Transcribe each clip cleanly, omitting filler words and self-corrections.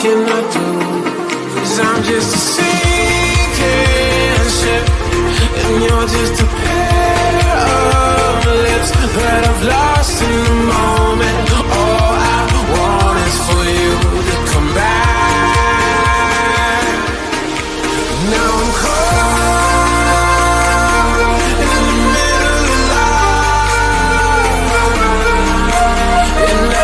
can I do? 'Cause I'm just a sinking ship, and you're just a pair of lips that I've lost in the moment. All I want is for you to come back. Now I'm caught in the middle of life, and I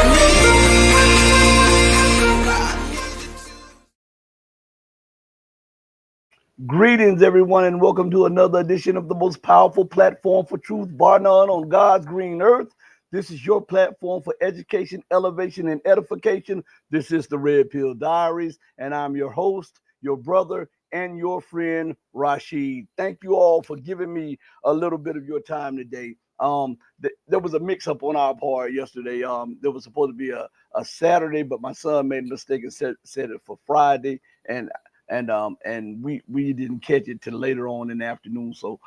Greetings, everyone, and welcome to another edition of the most powerful platform for truth, bar none, on God's green earth. This is your platform for education, elevation, and edification. This is the Red Pill Diaries, and I'm your host, your brother, and your friend, Rashid. Thank you all for giving me a little bit of your time today. There was a mix-up on our part yesterday. There was supposed to be a Saturday, but my son made a mistake and set it for Friday, and we didn't catch it till later on in the afternoon. So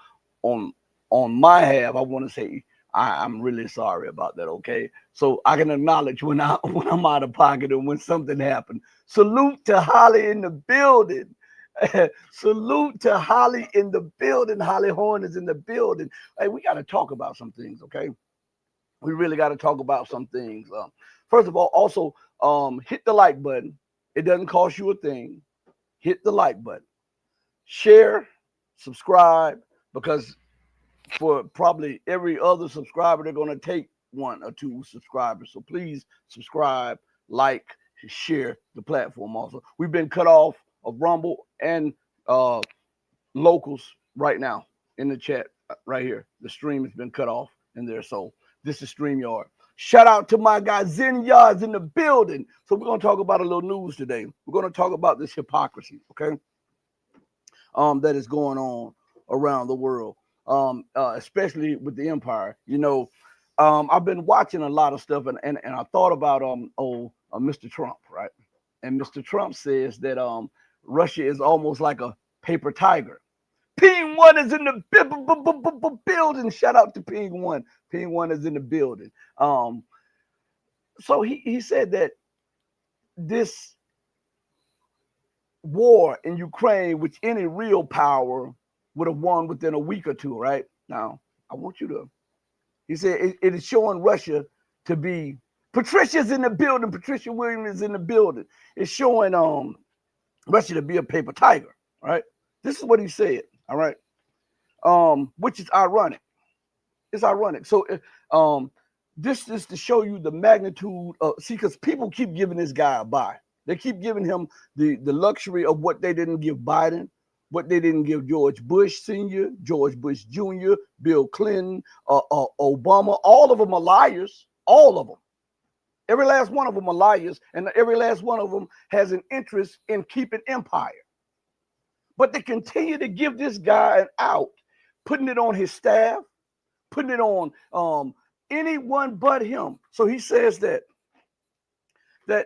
on my half, I want to say I'm really sorry about that. Okay, so I can acknowledge when I'm out of pocket and when something happened. Salute to Holly in the building. Salute to Holly in the building. Holly Horn is in the building. Hey, we got to talk about some things. Okay, we really got to talk about some things. First of all, also hit the like button. It doesn't cost you a thing. Hit the like button, share, subscribe, because for probably every other subscriber, they're going to take 1 or 2 subscribers. So please subscribe, like, share the platform also. We've been cut off of Rumble and locals right now in the chat right here. The stream has been cut off in there. So this is StreamYard. Shout out to my guy Zen Yards in the building. So we're going to talk about a little news today. We're going to talk about this hypocrisy, okay, that is going on around the world, especially with the empire. You know, I've been watching a lot of stuff, and I thought about Mr. Trump, right? And Mr. Trump says that Russia is almost like a paper tiger. Ping One is in the building. Shout out to Ping One. Ping One is in the building. So he said that this war in Ukraine, which any real power would have won within a week or two, right? Now, I want you to, he said it is showing Russia to be, Patricia's in the building, Patricia Williams is in the building. It's showing Russia to be a paper tiger, right? This is what he said, all right? Which is ironic. It's ironic. So this is to show you the magnitude of, see, because people keep giving this guy a buy. They keep giving him the luxury of what they didn't give Biden, what they didn't give George Bush Sr., George Bush Jr., Bill Clinton, Obama. All of them are liars. All of them. Every last one of them are liars, and every last one of them has an interest in keeping empire. But they continue to give this guy an out, putting it on his staff, putting it on anyone but him. So he says that the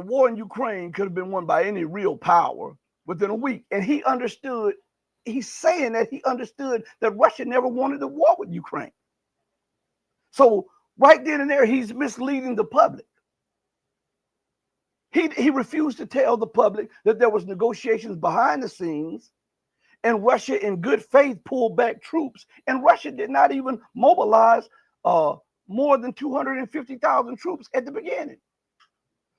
war in Ukraine could have been won by any real power within a week. And he understood, he's saying that he understood that Russia never wanted a war with Ukraine. So right then and there, he's misleading the public. He refused to tell the public that there was negotiations behind the scenes, and Russia in good faith pulled back troops, and Russia did not even mobilize more than 250,000 troops at the beginning.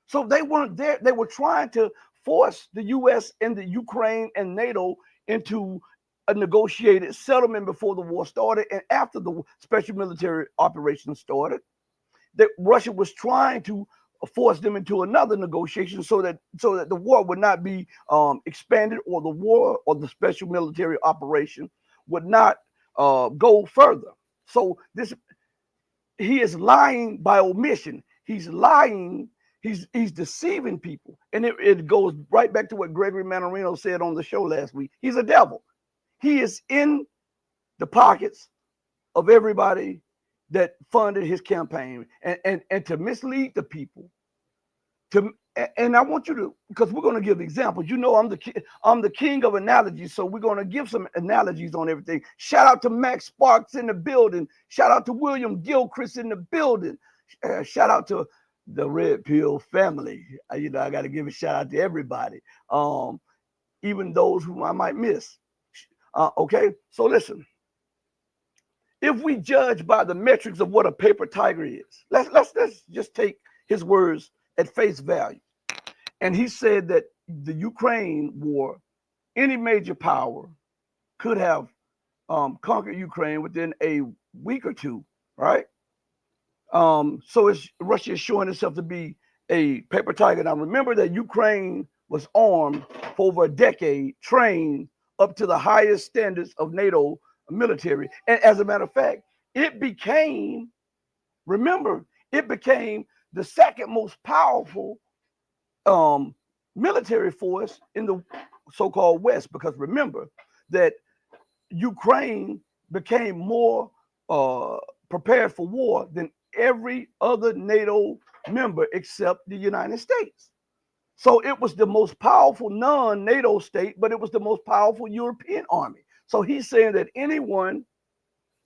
So they weren't there. They were trying to force the U.S. and the Ukraine and NATO into a negotiated settlement before the war started, and after the special military operation started, that Russia was trying to force them into another negotiation so that the war would not be expanded, or the war or the special military operation would not go further. So he is lying by omission. He's lying. He's deceiving people, and it goes right back to what Gregory Mannarino said on the show last week. He's a devil. He is in the pockets of everybody that funded his campaign, and to mislead the people. And I want you to, because we're going to give examples. You know, I'm the king of analogies, so we're going to give some analogies on everything. Shout out to Max Sparks in the building. Shout out to William Gilchrist in the building. Shout out to the red pill family. I got to give a shout out to everybody, even those whom I might miss. Okay, so listen. If we judge by the metrics of what a paper tiger is, let's just take his words at face value. And he said that the Ukraine war, any major power could have conquered Ukraine within a week or two, right? So Russia is showing itself to be a paper tiger. Now remember that Ukraine was armed for over a decade, trained up to the highest standards of NATO military. And as a matter of fact, it became the second most powerful military force in the so-called West, because remember that Ukraine became more prepared for war than every other NATO member except the United States. So it was the most powerful non-NATO state, but it was the most powerful European army. So he's saying that anyone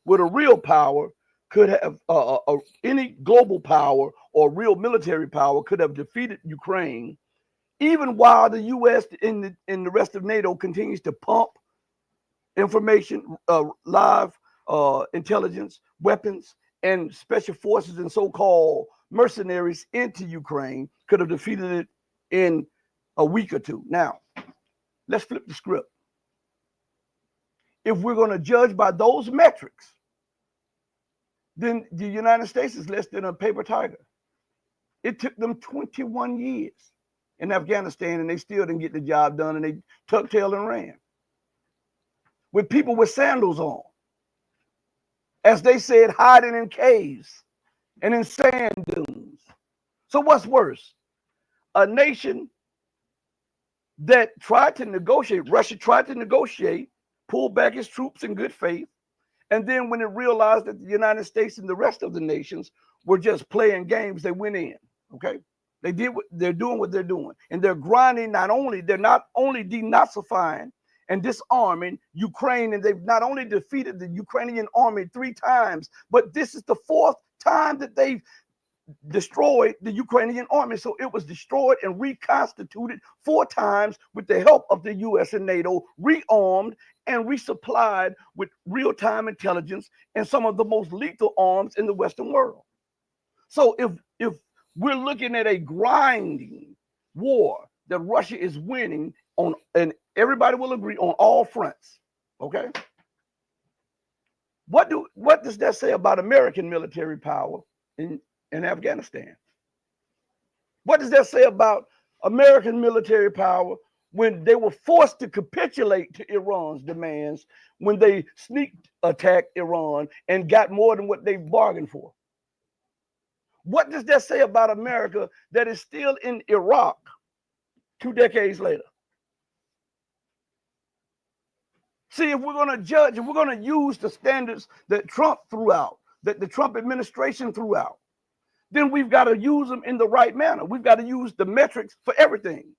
with a real power could have, any global power or real military power could have defeated Ukraine, even while the U.S. and the rest of NATO continues to pump information, live intelligence, weapons, and special forces and so-called mercenaries into Ukraine, could have defeated it in a week or two. Now, let's flip the script. If we're going to judge by those metrics, then the United States is less than a paper tiger. It took them 21 years in Afghanistan, and they still didn't get the job done, and they tucked tail and ran. With people with sandals on, as they said, hiding in caves and in sand dunes. So what's worse? A nation that tried to negotiate, Russia tried to negotiate, pulled back its troops in good faith, and then when it realized that the United States and the rest of the nations were just playing games, they went in, okay? They're doing what they're doing. And they're grinding, they're not only denazifying and disarming Ukraine, and they've not only defeated the Ukrainian army 3 times, but this is the 4th time that they've destroyed the Ukrainian army. So it was destroyed and reconstituted 4 times with the help of the US and NATO, rearmed and resupplied with real-time intelligence and some of the most lethal arms in the Western world. So if we're looking at a grinding war that Russia is winning on, and everybody will agree, on all fronts, okay? What does that say about American military power in Afghanistan? What does that say about American military power when they were forced to capitulate to Iran's demands, when they sneak attacked Iran and got more than what they bargained for? What does that say about America that is still in Iraq 2 decades later? See, if we're going to judge, if we're going to use the standards that Trump threw out, that the Trump administration threw out, then we've got to use them in the right manner. We've got to use the metrics for everything.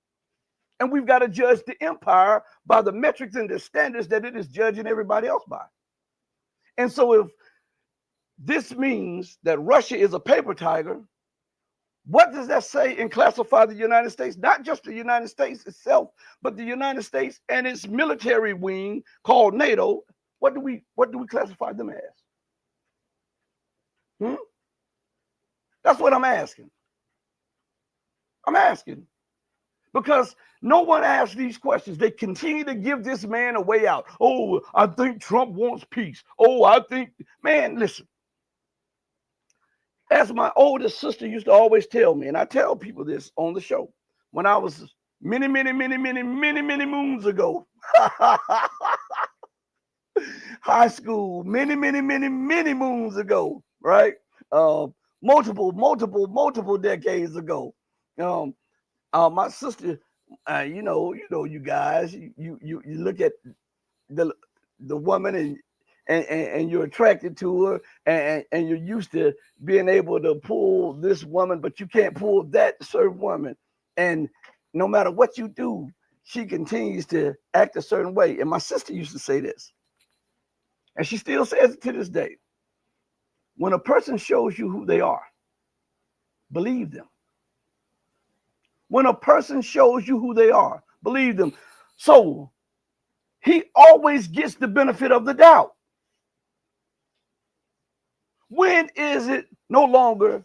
And we've got to judge the empire by the metrics and the standards that it is judging everybody else by. And so if this means that Russia is a paper tiger, what does that say and classify the United States? Not just the United States itself, but the United States and its military wing called NATO. What do we classify them as? That's what I'm asking. I'm asking. Because no one asks these questions. They continue to give this man a way out. Oh, I think Trump wants peace. Oh, I think, man, listen. As my oldest sister used to always tell me, and I tell people this on the show, when I was many moons ago, high school, many moons ago, right? Multiple decades ago. My sister, you guys, you look at the woman and you're attracted to her, and you're used to being able to pull this woman, but you can't pull that certain woman. And no matter what you do, she continues to act a certain way. And my sister used to say this, and she still says it to this day. When a person shows you who they are, believe them. When a person shows you who they are, believe them. So he always gets the benefit of the doubt. When is it no longer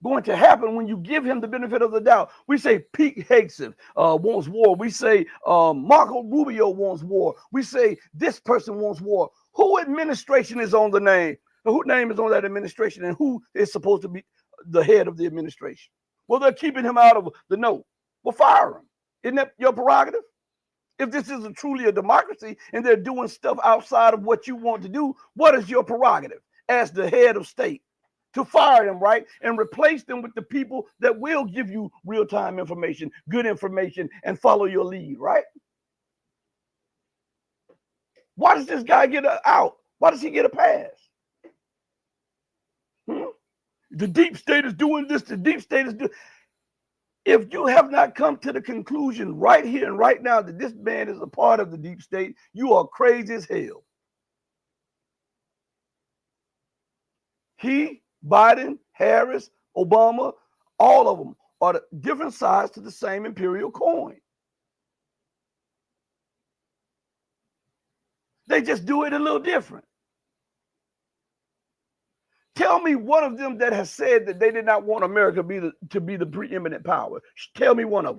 going to happen? When you give him the benefit of the doubt. We say Pete Hegseth wants war. We say Marco Rubio wants war. We say this person wants war. Who administration is on the name? Who name is on that administration, and who is supposed to be the head of the administration? Well, they're keeping him out of the know. Well, fire him. Isn't that your prerogative? If this is truly a democracy and they're doing stuff outside of what you want to do, what is your prerogative as the head of state? To fire them, right? And replace them with the people that will give you real-time information, good information, and follow your lead, right? Why does this guy get out? Why does he get a pass? The deep state is doing this. The deep state is doing. If you have not come to the conclusion right here and right now that this man is a part of the deep state, you are crazy as hell. He, Biden, Harris, Obama, all of them are the different sides to the same imperial coin. They just do it a little different. Tell me one of them that has said that they did not want America to be the preeminent power. Tell me one of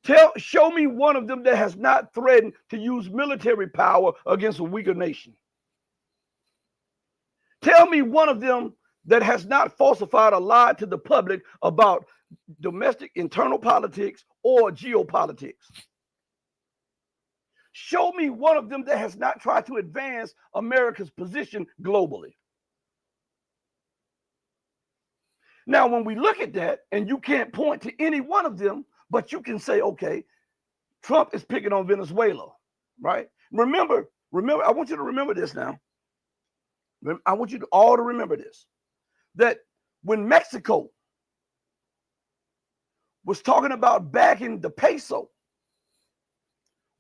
them. Show me one of them that has not threatened to use military power against a weaker nation. Tell me one of them that has not falsified or lied to the public about domestic internal politics or geopolitics. Show me one of them that has not tried to advance America's position globally. Now, when we look at that, and you can't point to any one of them, but you can say, okay, Trump is picking on Venezuela, right? Remember, I want you to remember this now. I want you to all to remember this, that when Mexico was talking about backing the peso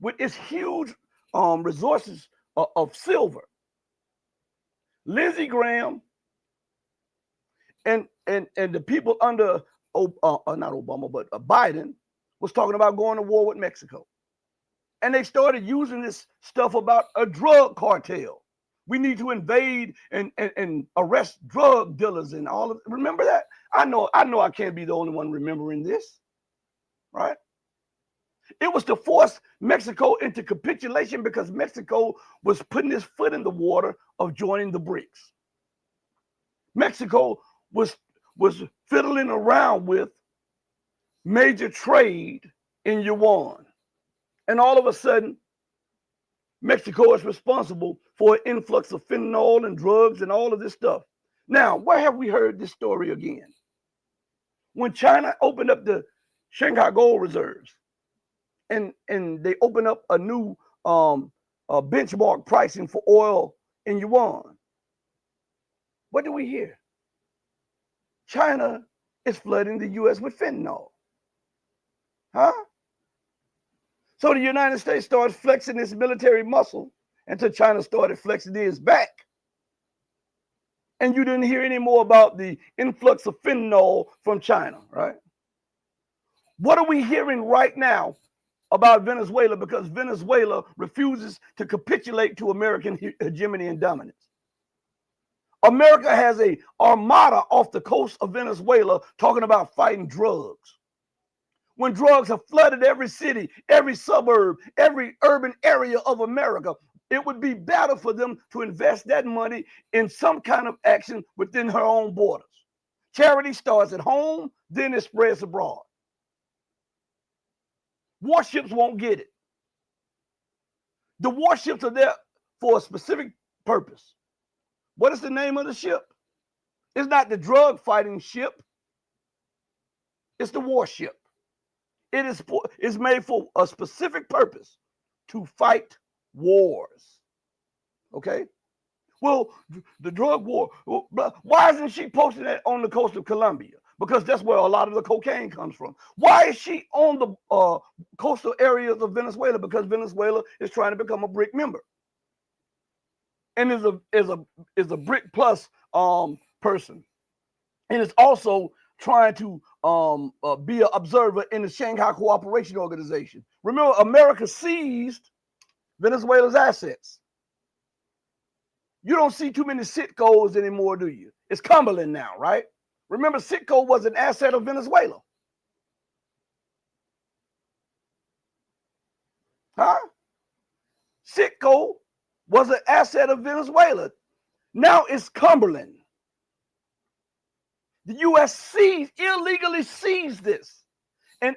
with its huge resources of silver, Lindsey Graham and the people under not Obama, but Biden was talking about going to war with Mexico. And they started using this stuff about a drug cartel. We need to invade and arrest drug dealers and all of it. Remember that? I know I can't be the only one remembering this, right? It was to force Mexico into capitulation because Mexico was putting its foot in the water of joining the BRICS. Mexico was fiddling around with major trade in yuan. And all of a sudden, Mexico is responsible for an influx of fentanyl and drugs and all of this stuff. Now, where have we heard this story again? When China opened up the Shanghai gold reserves and they opened up a new benchmark pricing for oil in yuan, what do we hear? China is flooding the U.S. with fentanyl. Huh? So the United States started flexing its military muscle until China started flexing its back. And you didn't hear any more about the influx of fentanyl from China, right? What are we hearing right now about Venezuela? Because Venezuela refuses to capitulate to American hegemony and dominance. America has an armada off the coast of Venezuela talking about fighting drugs. When drugs have flooded every city, every suburb, every urban area of America, it would be better for them to invest that money in some kind of action within her own borders. Charity starts at home, then it spreads abroad. Warships won't get it. The warships are there for a specific purpose. What is the name of the ship? It's not the drug fighting ship. It's the warship. It's made for a specific purpose, to fight wars. Okay? Well, the drug war, why isn't she posting that on the coast of Colombia? Because that's where a lot of the cocaine comes from. Why is she on the coastal areas of Venezuela? Because Venezuela is trying to become a BRIC member. And is a BRIC plus person. And it's also trying to be an observer in the Shanghai Cooperation Organization. Remember, America seized Venezuela's assets. You don't see too many Citcos anymore, do you? It's Cumberland now, right? Remember, Citco was an asset of Venezuela. Huh? Citco was an asset of Venezuela. Now it's Cumberland. The U.S. illegally seized this, and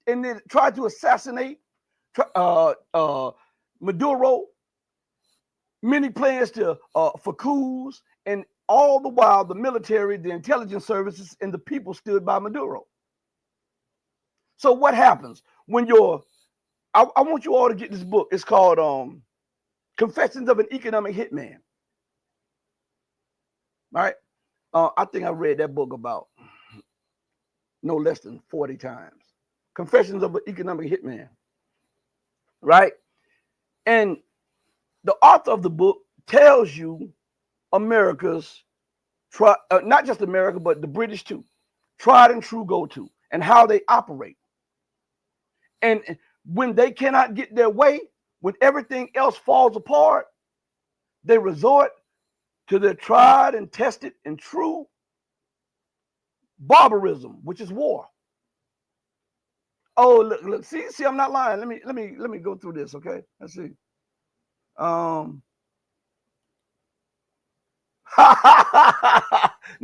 then tried to assassinate Maduro. Many plans for coups, and all the while the military, the intelligence services, and the people stood by Maduro. So what happens when I want you all to get this book. It's called Confessions of an Economic Hitman. All right. I think I read that book about no less than 40 times. Confessions of an Economic Hitman. Right? And the author of the book tells you America's, not just America, but the British too, tried and true go-to, and how they operate. And when they cannot get their way, when everything else falls apart, they resort to their tried and tested and true barbarism, which is war. Oh, look, see, I'm not lying. Let me go through this, okay? Let's see. Now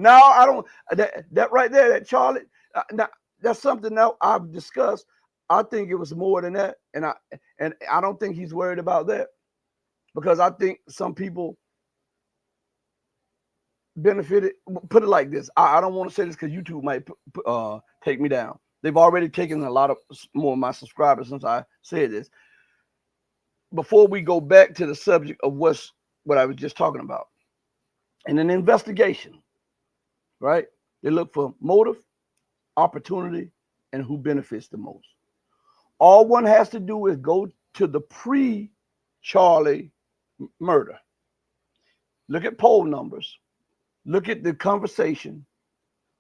I don't that right there, that Charlie. Now that's something that I've discussed. I think it was more than that, and I don't think he's worried about that, because I think some people benefited. Put it like this: I don't want to say this because YouTube might take me down. They've already taken a lot of more of my subscribers since I said this. Before we go back to the subject of what I was just talking about, in an investigation, right? They look for motive, opportunity, and who benefits the most. All one has to do is go to the pre-Charlie murder. Look at poll numbers. Look at the conversation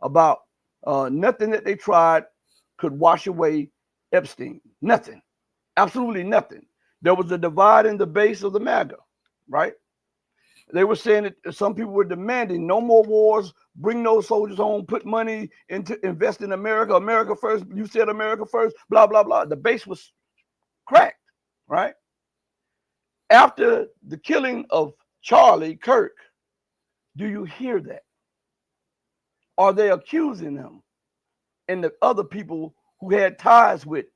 about nothing that they tried could wash away Epstein. Nothing. Absolutely nothing. There was a divide in the base of the MAGA, right? They were saying that some people were demanding no more wars, bring those soldiers home, put money into invest in America, America first. You said America first, blah, blah, blah. The base was cracked, right? After the killing of Charlie Kirk, do you hear that? Are they accusing them and the other people who had ties with?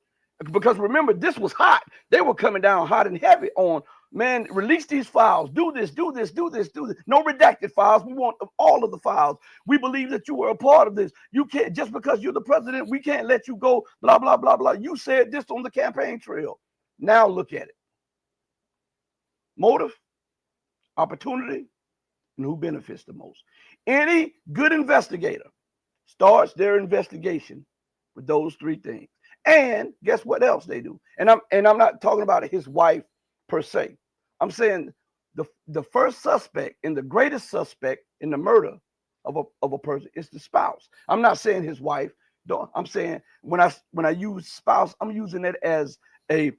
Because remember, this was hot. They were coming down hot and heavy on, man, release these files. Do this, do this, do this, do this. No redacted files. We want all of the files. We believe that you were a part of this. You can't, just because you're the president, we can't let you go, blah, blah, blah, blah. You said this on the campaign trail. Now look at it. Motive, opportunity, and who benefits the most. Any good investigator starts their investigation with those three things. And guess what else they do? And I'm not talking about his wife per se. I'm saying the first suspect and the greatest suspect in the murder of a person is the spouse. I'm not saying his wife. I'm saying when I use spouse, I'm using it as an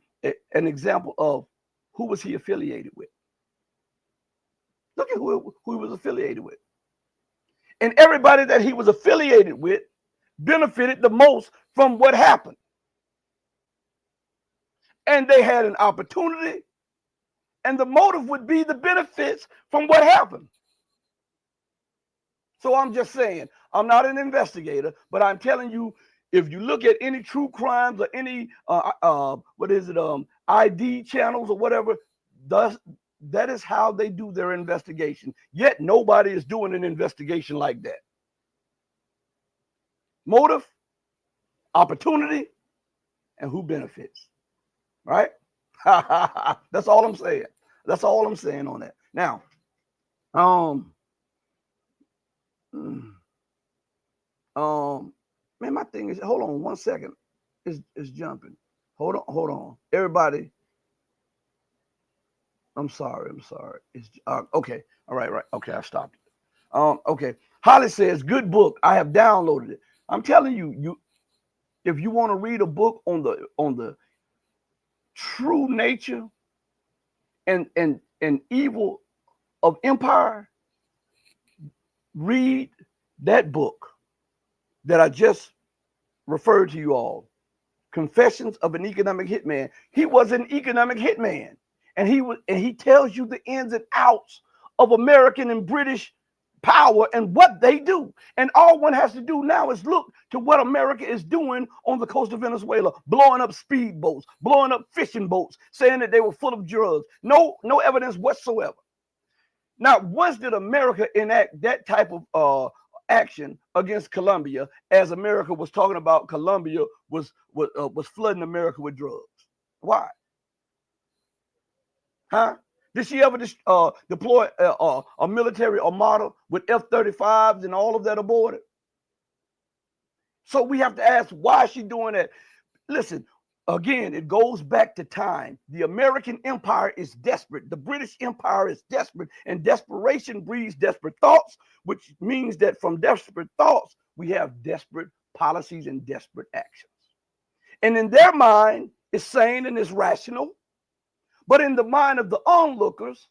example of who was he affiliated with. Look at who he was affiliated with. And everybody that he was affiliated with benefited the most from what happened. And they had an opportunity, and the motive would be the benefits from what happened. So I'm just saying, I'm not an investigator, but I'm telling you, if you look at any true crimes or any ID channels or whatever, that is how they do their investigation. Yet nobody is doing an investigation like that. Motive, opportunity, and who benefits. Right? That's all I'm saying. That's all I'm saying on that. Now, man, my thing is, hold on 1 second. It's jumping. Hold on. Everybody. I'm sorry. It's okay. All right. Okay, I stopped it. Okay. Holly says, good book. I have downloaded it. I'm telling you, if you want to read a book on the true nature and evil of empire, read that book that I just referred to you all, Confessions of an Economic Hitman. He was an economic hitman, and he tells you the ins and outs of American and British power and what they do. And all one has to do now is look to what America is doing on the coast of Venezuela, blowing up speedboats, blowing up fishing boats, saying that they were full of drugs. No evidence whatsoever. Now, once did America enact that type of action against Colombia, as America was talking about Colombia was flooding America with drugs? Why? Huh? Did she ever deploy a military armada with F-35s and all of that aboard it? So we have to ask, why is she doing that? Listen, again, it goes back to time. The American empire is desperate. The British empire is desperate, and desperation breeds desperate thoughts, which means that from desperate thoughts, we have desperate policies and desperate actions. And in their mind, it's sane and it's rational. But in the mind of the onlookers,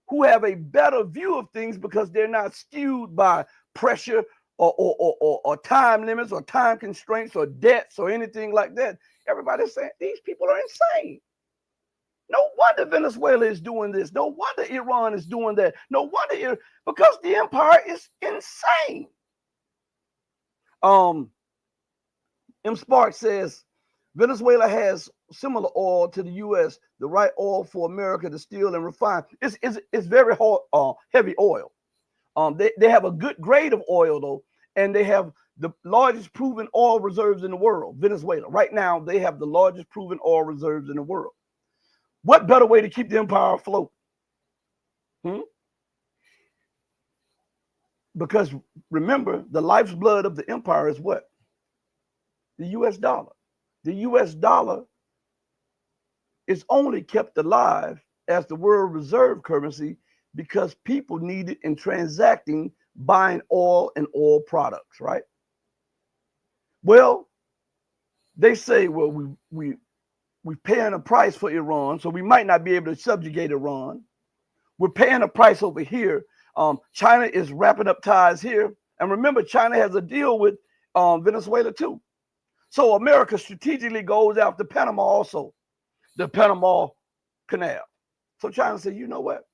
who have a better view of things because they're not skewed by pressure or time limits or time constraints or debts or anything like that, everybody's saying these people are insane. No wonder Venezuela is doing this. No wonder Iran is doing that. No wonder because the empire is insane. M. Spark says Venezuela has similar oil to the U.S., the right oil for America to steal and refine. It's very hard, heavy oil. They have a good grade of oil, though, and they have the largest proven oil reserves in the world. Venezuela, right now, they have the largest proven oil reserves in the world. What better way to keep the empire afloat? Because remember, the lifeblood of the empire is what? The U.S. dollar. The U.S. dollar is only kept alive as the world reserve currency because people need it in transacting, buying oil and oil products, right? Well, they say, well, we're paying a price for Iran, so we might not be able to subjugate Iran. We're paying a price over here. China is wrapping up ties here. And remember, China has a deal with Venezuela too. So America strategically goes after Panama also, the Panama Canal. So China said, you know what?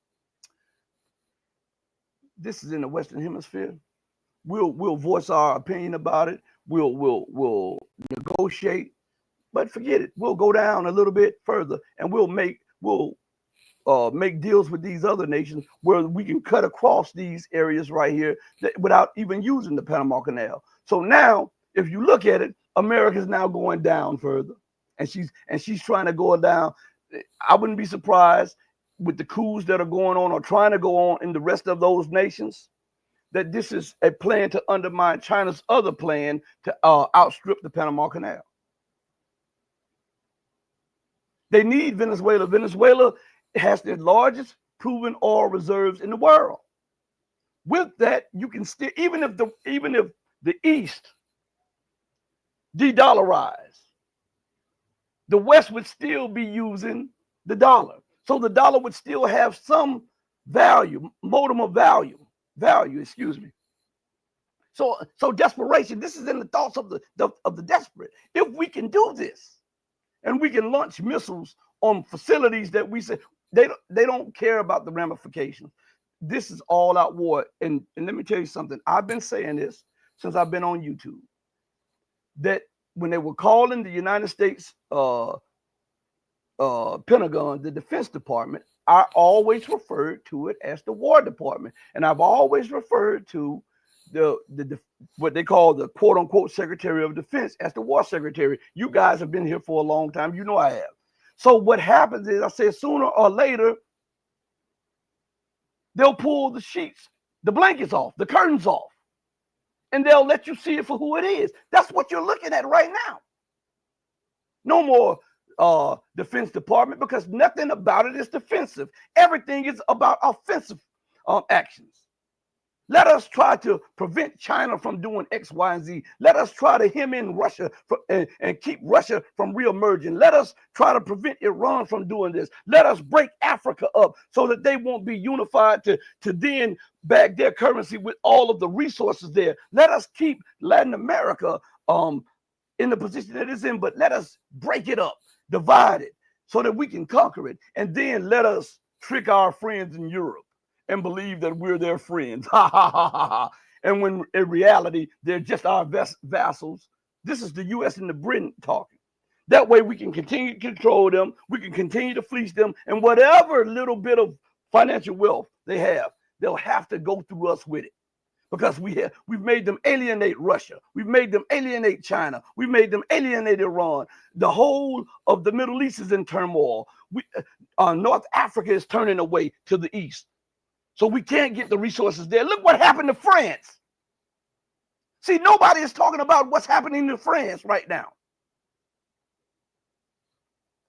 This is in the Western Hemisphere. We'll voice our opinion about it. We'll negotiate, but forget it. We'll go down a little bit further, and we'll make deals with these other nations where we can cut across these areas right here without even using the Panama Canal. So now, if you look at it, America's now going down further, and she's trying to go down. I wouldn't be surprised with the coups that are going on or trying to go on in the rest of those nations, that this is a plan to undermine China's other plan to outstrip the Panama Canal. They need Venezuela. Venezuela has the largest proven oil reserves in the world. With that, you can still, even if the East de-dollarize, the West would still be using the dollar. So the dollar would still have some value, modicum of value, excuse me. So desperation, this is in the thoughts of the desperate. If we can do this, and we can launch missiles on facilities that we say they don't care about the ramifications. This is all out war. And let me tell you something. I've been saying this since I've been on YouTube, that when they were calling the United States Pentagon, the Defense Department, I always referred to it as the War Department. And I've always referred to the what they call the quote unquote Secretary of Defense as the War Secretary. You guys have been here for a long time. You know I have. So what happens is, I say, sooner or later, they'll pull the sheets, the blankets off, the curtains off, and they'll let you see it for who it is. That's what you're looking at right now. No more Defense Department, because nothing about it is defensive. Everything is about offensive actions. Let us try to prevent China from doing X, Y, and Z. Let us try to hem in Russia and keep Russia from reemerging. Let us try to prevent Iran from doing this. Let us break Africa up so that they won't be unified to then bag their currency with all of the resources there. Let us keep Latin America in the position that it's in, but let us break it up, divide it, so that we can conquer it. And then let us trick our friends in Europe and believe that we're their friends. And when in reality, they're just our vassals. This is the US and the Britain talking. That way we can continue to control them. We can continue to fleece them. And whatever little bit of financial wealth they have, they'll have to go through us with it. Because we've made them alienate Russia. We've made them alienate China. We've made them alienate Iran. The whole of the Middle East is in turmoil. North Africa is turning away to the east. So we can't get the resources there. Look what happened to France. See, nobody is talking about what's happening to France right now.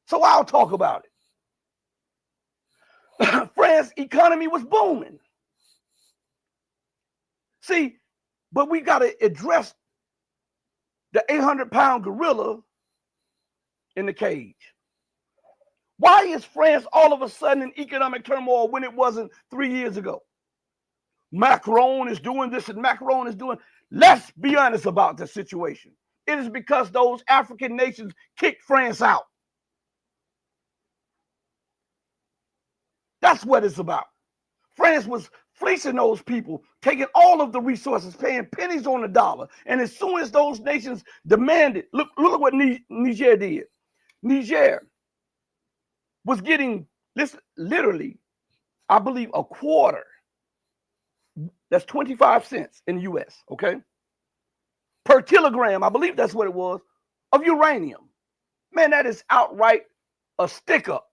So I'll talk about it. France's economy was booming. See, but we got to address the 800-pound gorilla in the cage. Why is France all of a sudden in economic turmoil when it wasn't 3 years ago? Macron is doing this and Macron is doing. Let's be honest about the situation. It is because those African nations kicked France out. That's what it's about. France was fleecing those people, taking all of the resources, paying pennies on the dollar. And as soon as those nations demanded, look at what Niger did. Niger was getting, literally, I believe, a quarter. That's 25 cents in the US, okay? Per kilogram, I believe that's what it was, of uranium. Man, that is outright a stick up.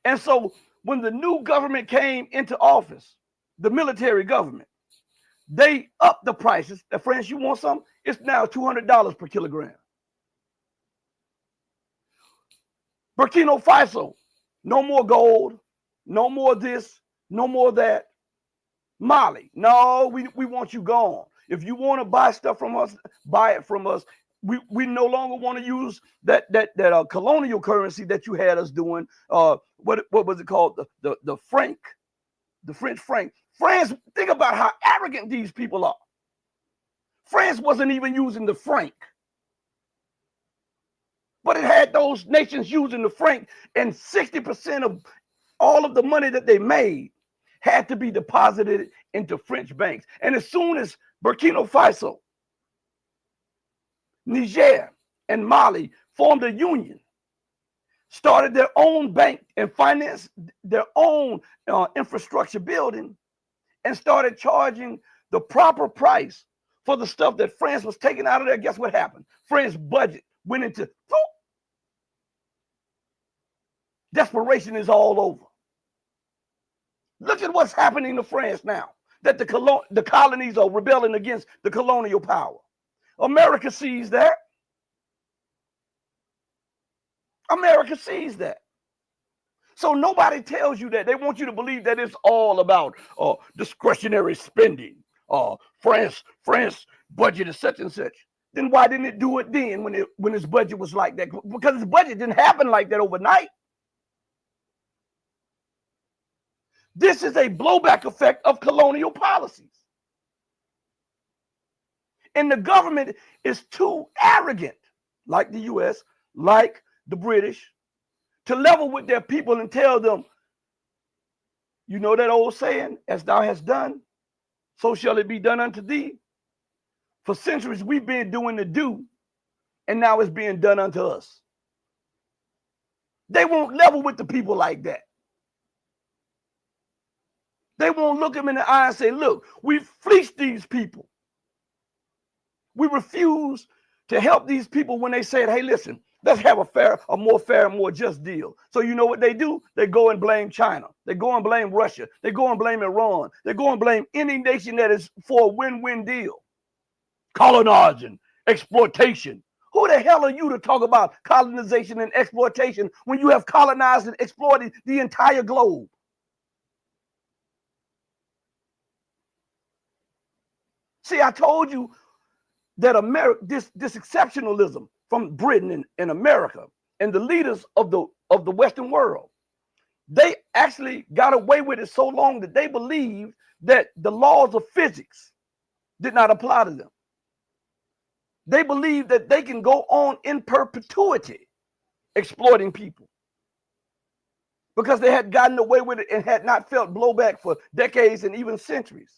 And so when the new government came into office, the military government, they upped the prices. The France, you want some? It's now $200 per kilogram. Burkina Faso, no more gold, no more this, no more that. Mali, no, we want you gone. If you want to buy stuff from us, buy it from us. We no longer want to use that colonial currency that you had us doing. What was it called? The franc, the French franc. France, think about how arrogant these people are. France wasn't even using the franc, but it had those nations using the franc, and 60% of all of the money that they made had to be deposited into French banks. And as soon as Burkina Faso, Niger, and Mali formed a union, started their own bank and financed their own infrastructure building, and started charging the proper price for the stuff that France was taking out of there, guess what happened? France's budget went into desperation is all over. Look at what's happening to France now, that the colonies are rebelling against the colonial power. America sees that. America sees that. So nobody tells you that. They want you to believe that it's all about discretionary spending. France budget is such and such. Then why didn't it do it then when its budget was like that? Because its budget didn't happen like that overnight. This is a blowback effect of colonial policies. And the government is too arrogant, like the US, like the British, to level with their people and tell them, you know that old saying, as thou hast done, so shall it be done unto thee. For centuries, we've been doing the do, and now it's being done unto us. They won't level with the people like that. They won't look them in the eye and say, look, we've fleeced these people. We refuse to help these people when they said, hey, listen, let's have a more fair, more just deal. So you know what they do? They go and blame China. They go and blame Russia. They go and blame Iran. They go and blame any nation that is for a win-win deal. Colonizing, exploitation. Who the hell are you to talk about colonization and exploitation when you have colonized and exploited the entire globe? See, I told you that this exceptionalism from Britain and America and the leaders of the Western world, they actually got away with it so long that they believed that the laws of physics did not apply to them. They believed that they can go on in perpetuity exploiting people because they had gotten away with it and had not felt blowback for decades and even centuries.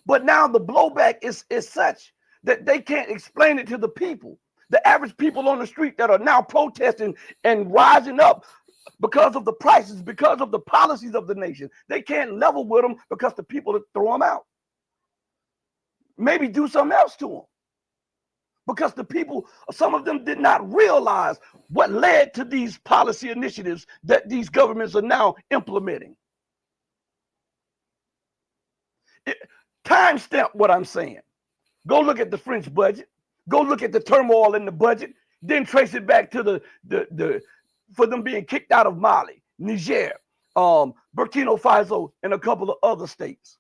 But now the blowback is such that they can't explain it to the people, the average people on the street that are now protesting and rising up because of the prices, because of the policies of the nation. They can't level with them because the people throw them out. Maybe do something else to them. Because the people, some of them did not realize what led to these policy initiatives that these governments are now implementing. Timestamp what I'm saying. Go look at the French budget. Go look at the turmoil in the budget. Then trace it back to for them being kicked out of Mali, Niger, Burkina Faso, and a couple of other states.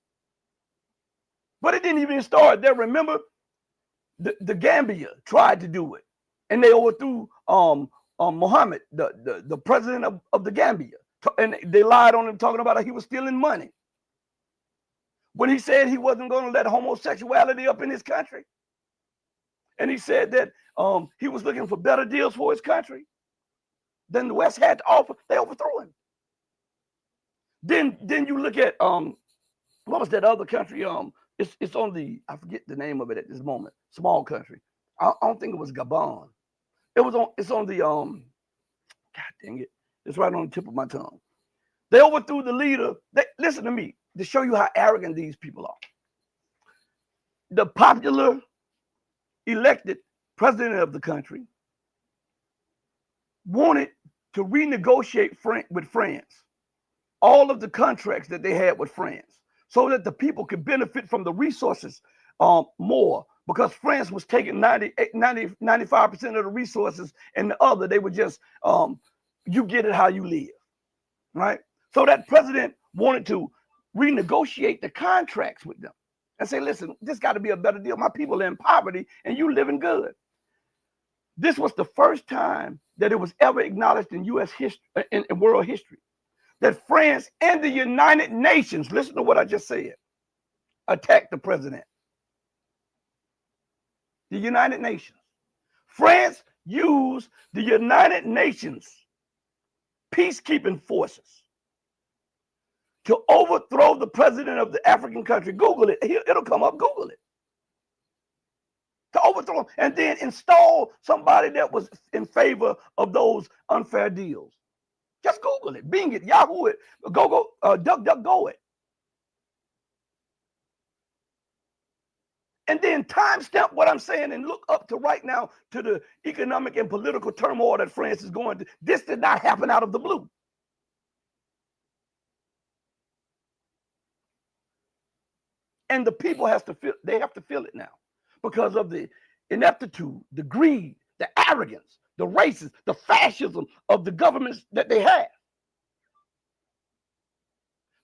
But it didn't even start there. Remember, the Gambia tried to do it, and they overthrew Mohammed, the president of the Gambia, and they lied on him, talking about how he was stealing money when he said he wasn't going to let homosexuality up in his country, and he said that he was looking for better deals for his country than the West had to offer. They overthrew him. Then you look at what was that other country? It's on the, I forget the name of it at this moment. Small country. I don't think it was Gabon. It's on the God dang it. It's right on the tip of my tongue. They overthrew the leader. Listen to me to show you how arrogant these people are. The popular elected president of the country wanted to renegotiate with France all of the contracts that they had with France, so that the people could benefit from the resources more, because France was taking 95% of the resources, and the other, they were just, you get it how you live, right? So that president wanted to renegotiate the contracts with them and say, listen, this got to be a better deal. My people are in poverty and you living good. This was the first time that it was ever acknowledged in U.S. history, in world history, that France and the United Nations, listen to what I just said, attacked the president. The United Nations. France used the United Nations peacekeeping forces to overthrow the president of the African country. Google it. It'll come up. Google it. To overthrow him and then install somebody that was in favor of those unfair deals. Just Google it, Bing it, Yahoo it, DuckDuckGo it. And then timestamp what I'm saying and look up to right now to the economic and political turmoil that France is going through. This did not happen out of the blue. And the people have to feel it now because of the ineptitude, the greed, the arrogance, the racism, the fascism of the governments that they have.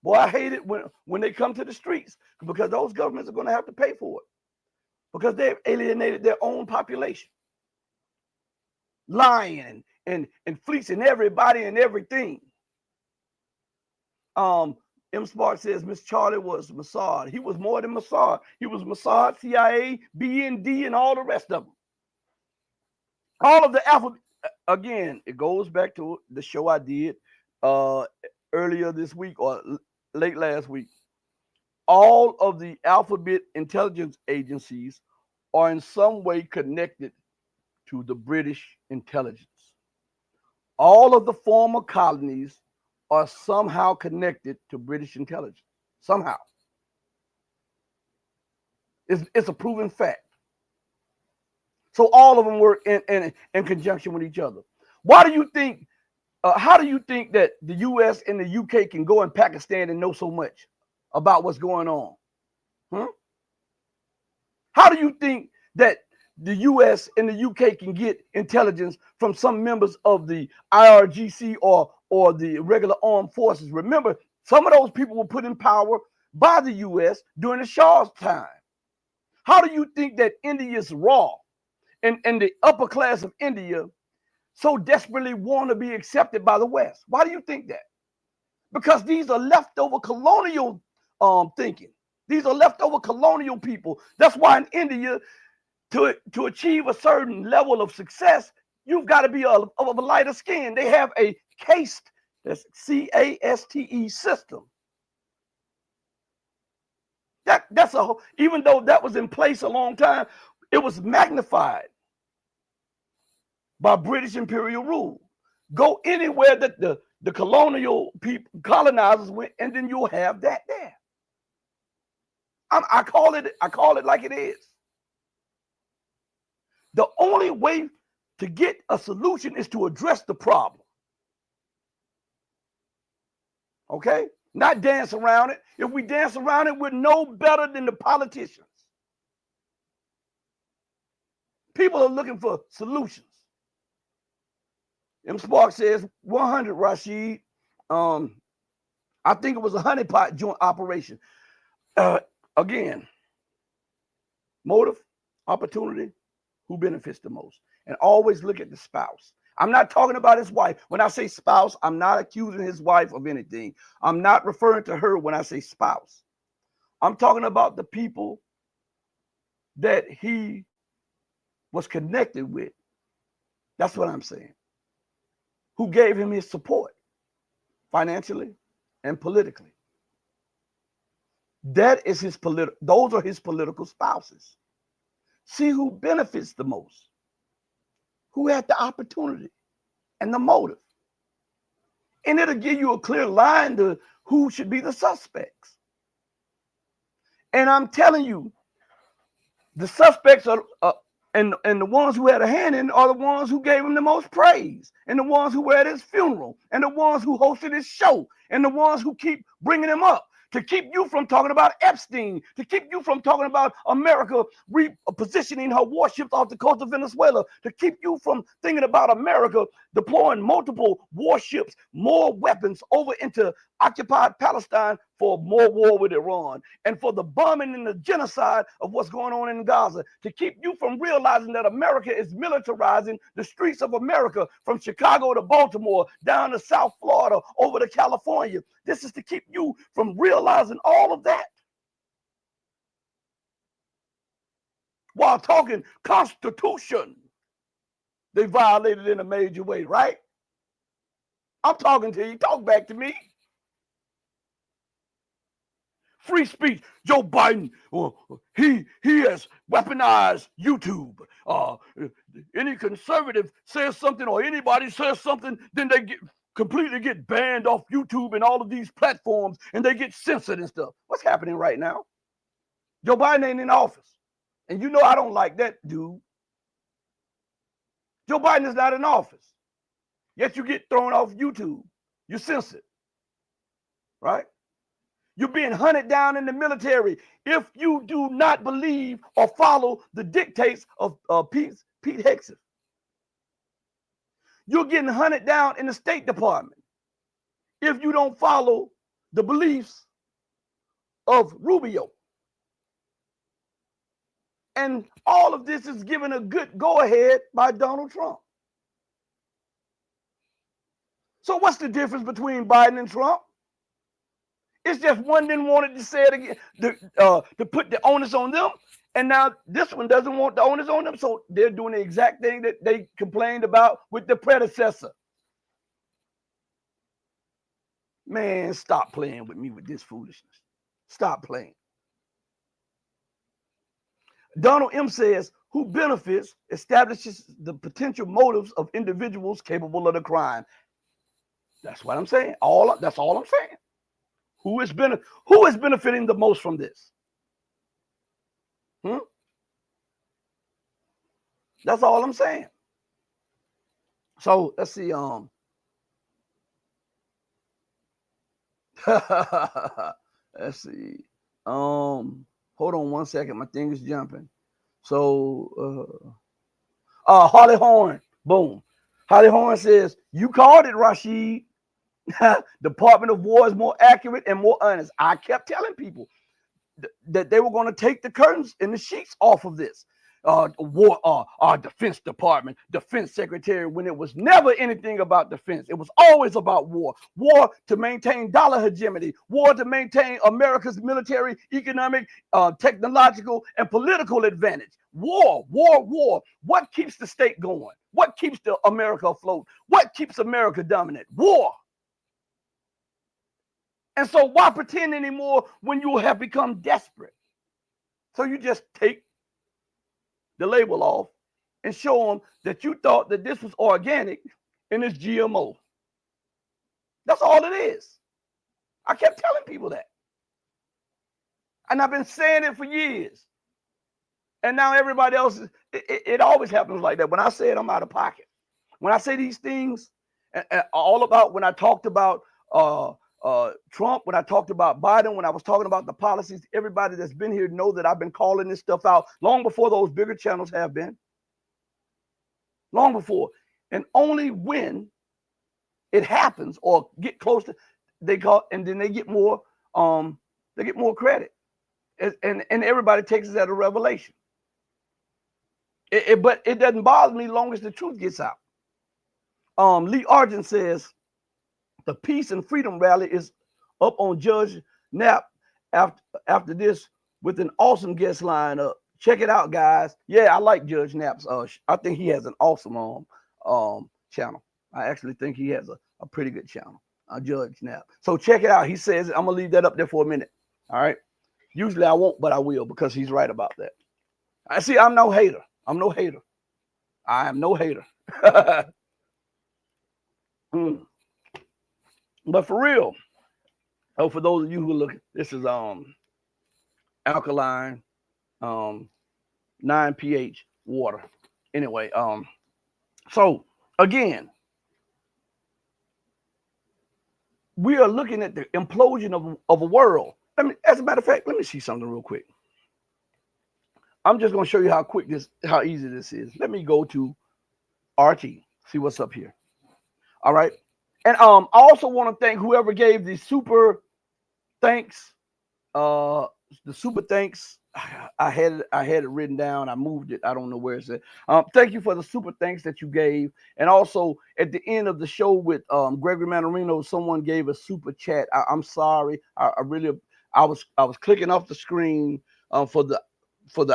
Boy, I hate it when they come to the streets, because those governments are going to have to pay for it, because they've alienated their own population, lying and fleecing everybody and everything. M. Spark says Miss Charlie was Mossad. He was more than Mossad. He was Mossad, CIA, BND, and all the rest of them. All of the alphabet. Again, it goes back to the show I did earlier this week or late last week. All of the alphabet intelligence agencies are in some way connected to the British intelligence. All of the former colonies are somehow connected to British intelligence. Somehow. It's a proven fact. So all of them work in conjunction with each other. Why do you think, how do you think that the US and the UK can go in Pakistan and know so much about what's going on? How do you think that the US and the UK can get intelligence from some members of the IRGC or the regular armed forces? Remember, some of those people were put in power by the U.S. during the Shah's time. How do you think that India's raw and the upper class of India so desperately want to be accepted by the West? Why do you think that? Because these are leftover colonial thinking. These are leftover colonial people. That's why in India, to achieve a certain level of success, you've got to be of a lighter skin. They have a caste, that's C-A-S-T-E system. That's a, even though that was in place a long time, it was magnified by British imperial rule. Go anywhere that the colonial people, colonizers went, and then you'll have that there. I call it like it is. The only way to get a solution is to address the problem. Okay? Not dance around it. If we dance around it, we're no better than the politicians. People are looking for solutions. M. Spark says 100, Rashid. I think it was a honeypot joint operation. Again, motive, opportunity, who benefits the most. And always look at the spouse. I'm not talking about his wife. When I say spouse, I'm not accusing his wife of anything. I'm not referring to her when I say spouse. I'm talking about the people that he was connected with. That's what I'm saying. Who gave him his support financially and politically. That is his those are his political spouses. See who benefits the most. Who had the opportunity and the motive. And it'll give you a clear line to who should be the suspects. And I'm telling you, the suspects are and the ones who had a hand in are the ones who gave him the most praise, and the ones who were at his funeral, and the ones who hosted his show, and the ones who keep bringing him up. To keep you from talking about Epstein, to keep you from talking about America repositioning her warships off the coast of Venezuela, to keep you from thinking about America deploying multiple warships, more weapons over into occupied Palestine for more war with Iran, and for the bombing and the genocide of what's going on in Gaza, to keep you from realizing that America is militarizing the streets of America from Chicago to Baltimore, down to South Florida, over to California. This is to keep you from realizing all of that. While talking Constitution, they violated in a major way, right? I'm talking to you. Talk back to me. Free speech. Joe Biden, he has weaponized YouTube. Any conservative says something or anybody says something, then they completely get banned off YouTube and all of these platforms, and they get censored and stuff. What's happening right now? Joe Biden ain't in office. And you know I don't like that dude. Joe Biden is not in office. Yet you get thrown off YouTube. You're censored. Right? You're being hunted down in the military if you do not believe or follow the dictates of Pete Hegseth. You're getting hunted down in the State Department if you don't follow the beliefs of Rubio. And all of this is given a good go-ahead by Donald Trump. So what's the difference between Biden and Trump? It's just one didn't want it to say it again, to put the onus on them. And now this one doesn't want the onus on them. So they're doing the exact thing that they complained about with the predecessor. Man, stop playing with me with this foolishness. Stop playing. Donald M. says, who benefits establishes the potential motives of individuals capable of the crime. That's what I'm saying. That's all I'm saying. Who is benefiting the most from this? That's all I'm saying. So let's see. Let's see. Hold on one second. My thing is jumping. So Holly Horn. Boom. Holly Horn says, you called it, Rashid. Department of War is more accurate and more honest. I kept telling people that they were going to take the curtains and the sheets off of this. Our Defense Department, Defense Secretary, when it was never anything about defense. It was always about war. War to maintain dollar hegemony. War to maintain America's military, economic, technological, and political advantage. War, war, war. What keeps the state going? What keeps America afloat? What keeps America dominant? War. And so why pretend anymore when you have become desperate? So you just take the label off and show them that you thought that this was organic and it's GMO. That's all it is. I kept telling people that. And I've been saying it for years. And now everybody else, it always happens like that. When I say it, I'm out of pocket. When I say these things, all about when I talked about Trump, when I talked about Biden, when I was talking about the policies, everybody that's been here know that I've been calling this stuff out long before those bigger channels have been. Long before. And only when it happens or get close to, they call, and then they get more credit. And everybody takes it as a revelation. But it doesn't bother me long as the truth gets out. Lee Argent says, the Peace and Freedom Rally is up on Judge Knapp after this with an awesome guest lineup. Check it out, guys. Yeah, I like Judge Knapp's. I think he has an awesome channel. I actually think he has a pretty good channel, Judge Knapp. So check it out. He says, I'm going to leave that up there for a minute. All right. Usually I won't, but I will because he's right about that. I see. I'm no hater. I'm no hater. I am no hater. But for real, for those of you who are looking, this is alkaline 9 pH water. Anyway, so again, we are looking at the implosion of a world. As a matter of fact, let me see something real quick. I'm just going to show you how easy this is. Let me go to RT, see what's up here. All right. And I also want to thank whoever gave the super thanks. The super thanks. I had it written down. I moved it. I don't know where it's at. Thank you for the super thanks that you gave. And also at the end of the show with Gregory Manarino, someone gave a super chat. I'm sorry. I was clicking off the screen for the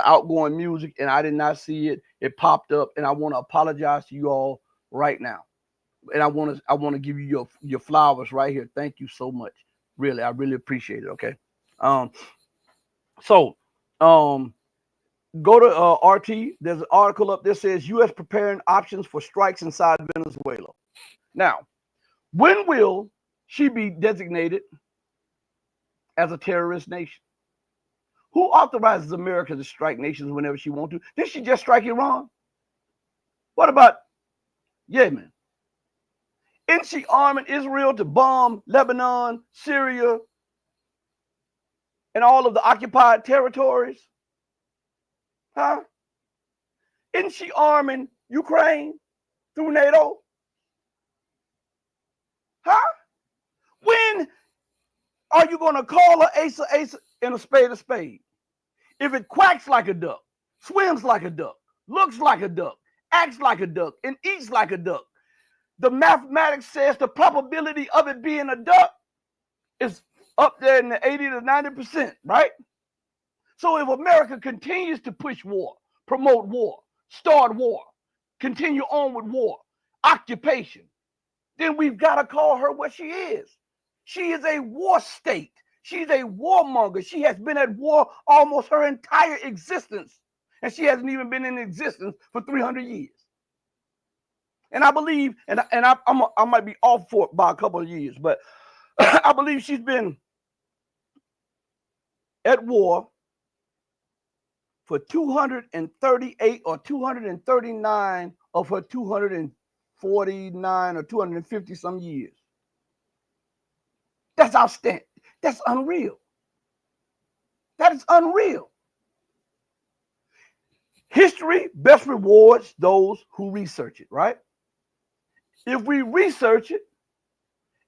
outgoing music, and I did not see it. It popped up, and I want to apologize to you all right now. And I want to give you your flowers right here. Thank you so much. Really, I really appreciate it. Okay. So go to RT. There's an article up there that says U.S. preparing options for strikes inside Venezuela. Now, when will she be designated as a terrorist nation? Who authorizes America to strike nations whenever she wants to? Did she just strike Iran? What about Yemen? Isn't she arming Israel to bomb Lebanon, Syria, and all of the occupied territories? Huh? Isn't she arming Ukraine through NATO? Huh? When are you going to call an ace and a spade a spade? If it quacks like a duck, swims like a duck, looks like a duck, acts like a duck, and eats like a duck, the mathematics says the probability of it being a duck is up there in the 80 to 90%, right? So if America continues to push war, promote war, start war, continue on with war, occupation, then we've got to call her what she is. She is a war state. She's a warmonger. She has been at war almost her entire existence, and she hasn't even been in existence for 300 years. And I believe, and I might be off for it by a couple of years, but I believe she's been at war for 238 or 239 of her 249 or 250 some years. That's outstanding. That's unreal. That is unreal. History best rewards those who research it, right? If we research it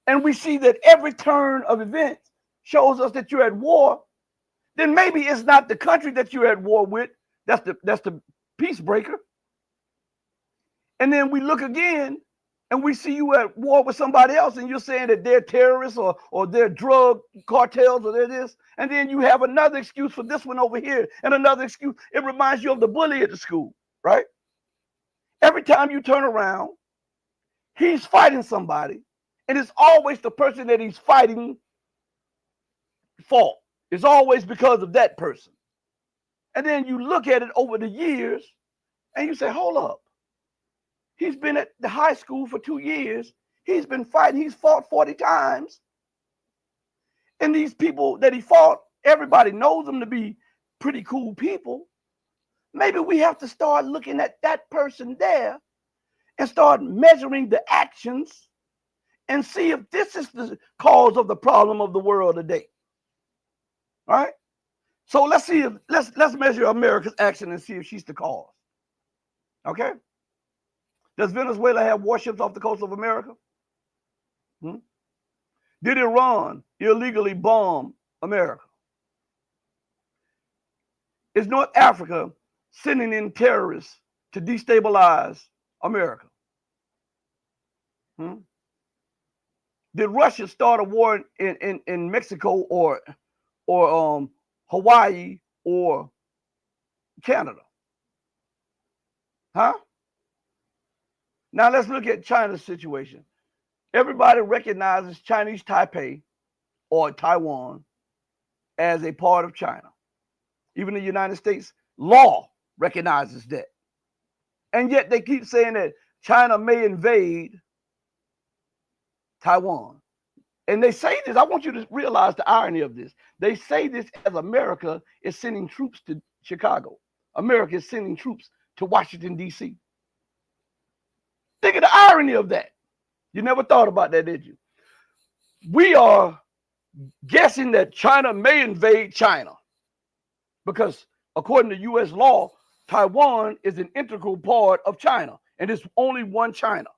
and we see that every turn of events shows us that you're at war, then maybe it's not the country that you're at war with. That's the peace breaker. And then we look again and we see you at war with somebody else, and you're saying that they're terrorists or they're drug cartels or they're this. And then you have another excuse for this one over here and another excuse. It reminds you of the bully at the school, right? Every time you turn around, he's fighting somebody, and it's always the person that he's fighting fault. It's always because of that person. And then you look at it over the years and you say, hold up. He's been at the high school for 2 years. He's been fighting. He's fought 40 times. And these people that he fought, everybody knows them to be pretty cool people. Maybe we have to start looking at that person there and start measuring the actions and see if this is the cause of the problem of the world today. All right? So let's see if let's measure America's action and see if she's the cause. Okay? Does Venezuela have warships off the coast of America? Did Iran illegally bomb America? Is North Africa sending in terrorists to destabilize America? Did Russia start a war in Mexico or Hawaii or Canada? Huh? Now let's look at China's situation. Everybody recognizes Chinese Taipei or Taiwan as a part of China. Even the United States law recognizes that. And yet they keep saying that China may invade Taiwan. And they say this, I want you to realize the irony of this. They say this as America is sending troops to Chicago. America is sending troops to Washington, D.C. Think of the irony of that. You never thought about that, did you? We are guessing that China may invade China because according to U.S. law, Taiwan is an integral part of China, and it's only one China.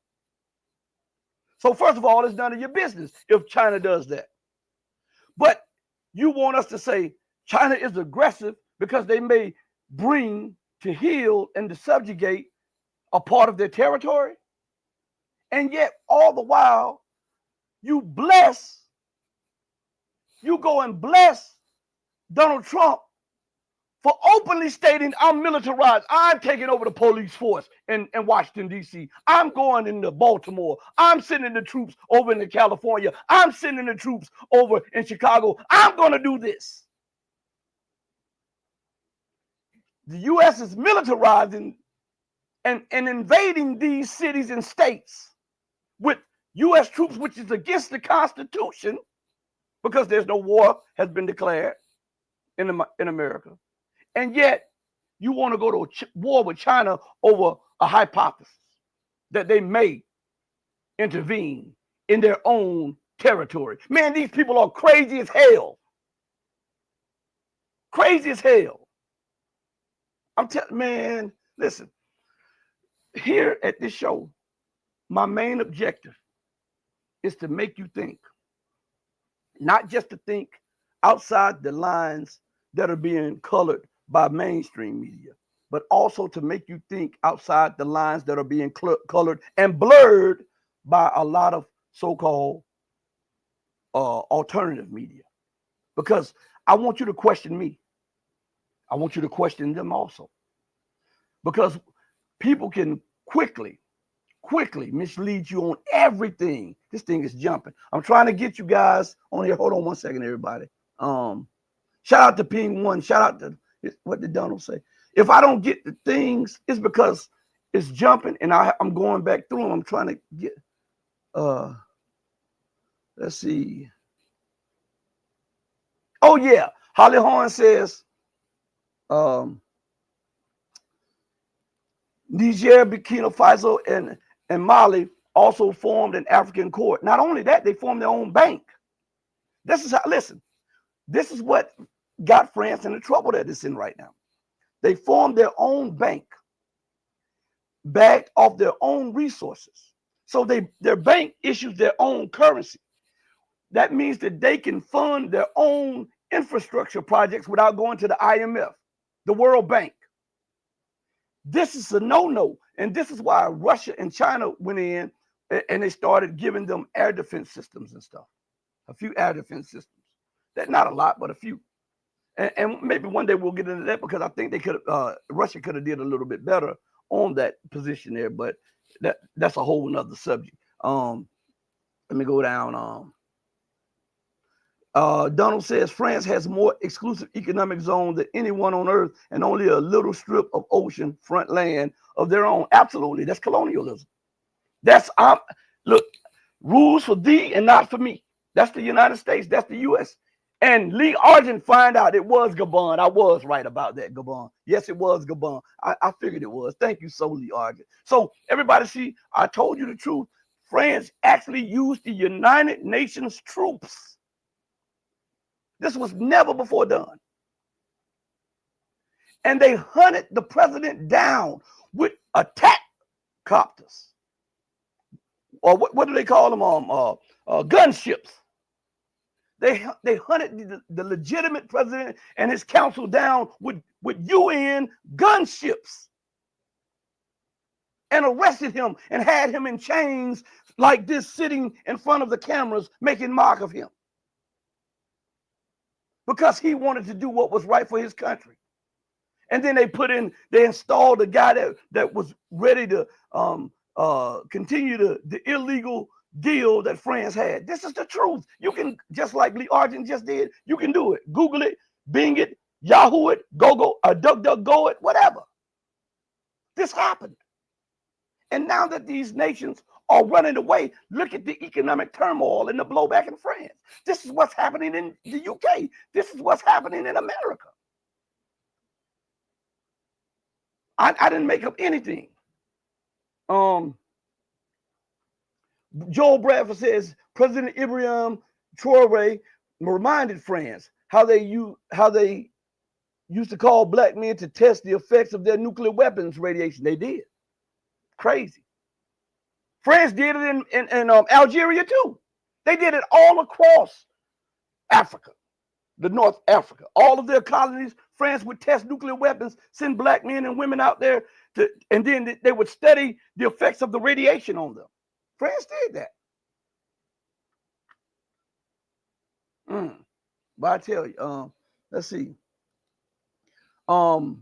So first of all, it's none of your business if China does that. But you want us to say China is aggressive because they may bring to heel and to subjugate a part of their territory. And yet all the while you go and bless Donald Trump for openly stating, I'm militarized. I'm taking over the police force in Washington, D.C. I'm going into Baltimore. I'm sending the troops over into California. I'm sending the troops over in Chicago. I'm going to do this. The U.S. is militarizing and invading these cities and states with U.S. troops, which is against the Constitution because there's no war has been declared in America. And yet, you want to go to war with China over a hypothesis that they may intervene in their own territory. Man, these people are crazy as hell. Crazy as hell. I'm telling, man, listen. Here at this show, my main objective is to make you think. Not just to think outside the lines that are being colored by mainstream media, but also to make you think outside the lines that are being colored and blurred by a lot of so-called alternative media. Because I want you to question me. I want you to question them also. Because people can quickly mislead you on everything. This thing is jumping. I'm trying to get you guys on here. Hold on one second, everybody. Shout out to Ping One. Shout out to what did Donald say? If I don't get the things, it's because it's jumping and I'm going back through them. I'm trying to get, let's see. Oh yeah, Holly Horn says, Niger, Burkina Faso, and Mali also formed an African court. Not only that, they formed their own bank. This is how, listen, this is what got France in the trouble that it's in right now. They formed their own bank, backed off their own resources. So their bank issues their own currency. that means that they can fund their own infrastructure projects without going to the IMF, the World Bank. This is a no-no. And this is why Russia and China went in and they started giving them air defense systems and stuff. A few air defense systems. That's not a lot, but a few. And maybe one day we'll get into that, because I think they could Russia could have did a little bit better on that position there, but that's a whole nother subject. Let me go down. Donald says France has more exclusive economic zones than anyone on earth, and only a little strip of ocean front land of their own. Absolutely, that's colonialism. That's look, rules for thee and not for me. That's the United States. That's the U.S. And Lee Argent find out it was Gabon. I was right about that, Gabon. Yes, it was Gabon. I figured it was. Thank you so, Lee Argent. So everybody see, I told you the truth. France actually used the United Nations troops. This was never before done. And they hunted the president down with attack copters. Or what do they call them? Gunships. They hunted the legitimate president and his council down with UN gunships and arrested him and had him in chains like this, sitting in front of the cameras making mock of him, because he wanted to do what was right for his country. And then they installed a guy that was ready to continue the illegal deal that France had. This is the truth. You can, just like Lee Argent just did, you can do it. Google it, Bing it, Yahoo it, DuckDuckGo it, whatever. This happened. And now that these nations are running away, look at the economic turmoil and the blowback in France. This is what's happening in the UK. This is what's happening in America. I didn't make up anything. Joel Bradford says President Ibrahim Traore reminded France how they used to call black men to test the effects of their nuclear weapons radiation. They did. Crazy. France did it in Algeria too. They did it all across Africa, the North Africa. All of their colonies, France would test nuclear weapons, send black men and women out there and then they would study the effects of the radiation on them. France did that. But I tell you, let's see. Mr.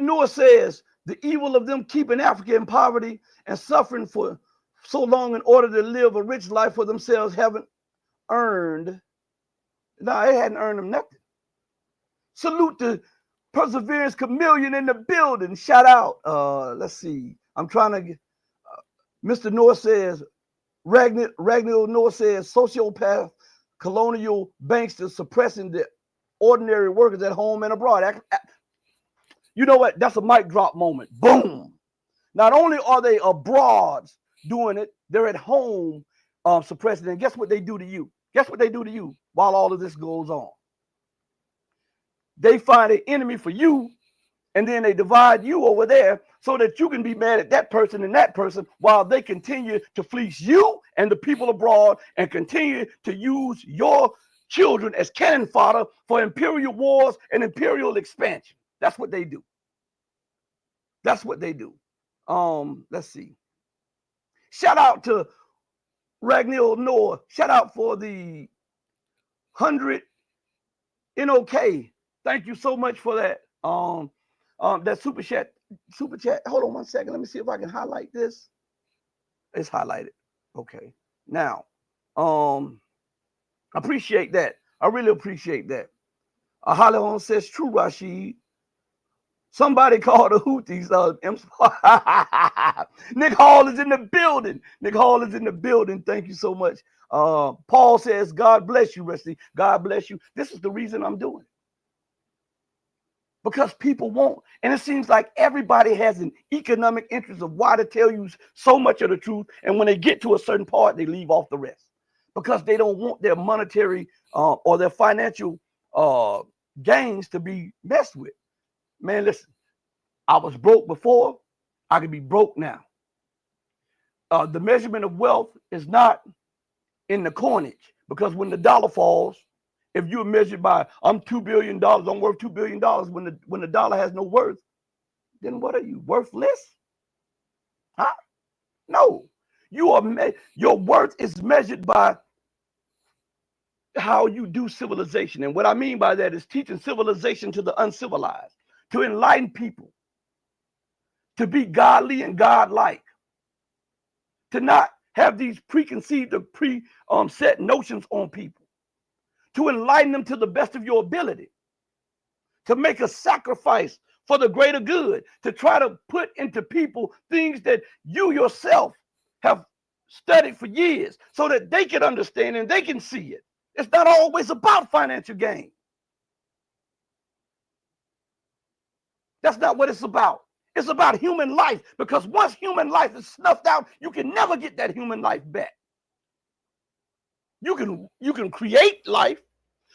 Noor says the evil of them keeping Africa in poverty and suffering for so long in order to live a rich life for themselves haven't earned. No, it hadn't earned them nothing. Salute the Perseverance Chameleon in the building. Shout out. Let's see. I'm trying to get. Mr. Noor says, Ragnil Noor says, sociopath, colonial banksters suppressing the ordinary workers at home and abroad. You know what? That's a mic drop moment. Boom. Not only are they abroad doing it, they're at home suppressing it. And guess what they do to you? Guess what they do to you while all of this goes on? They find an enemy for you, and then they divide you over there so that you can be mad at that person and that person while they continue to fleece you and the people abroad and continue to use your children as cannon fodder for imperial wars and imperial expansion. That's what they do. That's what they do. Let's see. Shout out to Ragnil Noor. Shout out for the 100 NOK. Thank you so much for that. That super chat. Hold on one second. Let me see if I can highlight this. It's highlighted. Okay. Now, appreciate that. I really appreciate that. Hollywood says, true, Rashid. Somebody called the Houthis. Nick Hall is in the building. Nick Hall is in the building. Thank you so much. Paul says, God bless you, Rusty. God bless you. This is the reason I'm doing it. Because people won't. And it seems like everybody has an economic interest of why to tell you so much of the truth. And when they get to a certain part, they leave off the rest. Because they don't want their monetary or their financial gains to be messed with. Man, listen, I was broke before. I could be broke now. The measurement of wealth is not in the coinage, because when the dollar falls, if you're measured by I'm $2 billion, I'm worth $2 billion, when the dollar has no worth, then what are you, worthless? Huh? No. Your worth is measured by how you do civilization. And what I mean by that is teaching civilization to the uncivilized, to enlighten people, to be godly and godlike, to not have these preconceived or set notions on people, to enlighten them to the best of your ability, to make a sacrifice for the greater good, to try to put into people things that you yourself have studied for years so that they can understand and they can see it. It's not always about financial gain. That's not what it's about. It's about human life, because once human life is snuffed out, you can never get that human life back. You can create life,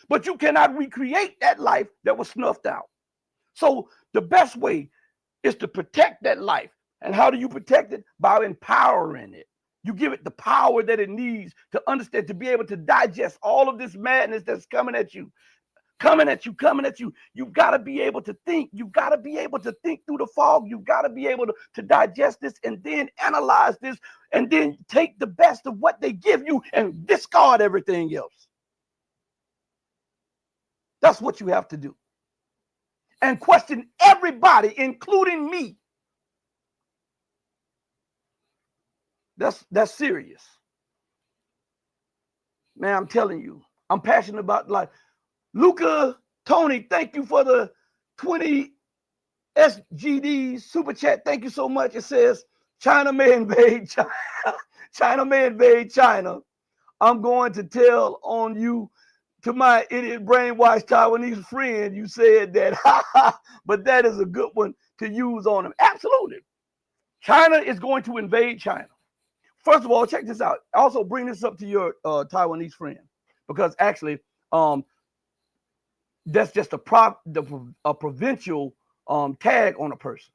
but you cannot recreate that life that was snuffed out. So the best way is to protect that life. And how do you protect it? By empowering it. You give it the power that it needs to understand, to be able to digest all of this madness that's coming at you. You've got to be able to think. You've got to be able to think through the fog. You've got to be able to digest this and then analyze this and then take the best of what they give you and discard everything else. That's what you have to do. And question everybody, including me. That's serious. Man, I'm telling you, I'm passionate about life. Luca, Tony, thank you for the 20 SGD super chat. Thank you so much. It says, China may invade China. China may invade China. I'm going to tell on you to my idiot brainwashed Taiwanese friend. You said that, but that is a good one to use on them. Absolutely. China is going to invade China. First of all, check this out. Also bring this up to your Taiwanese friend, because actually, that's just a provincial tag on a person.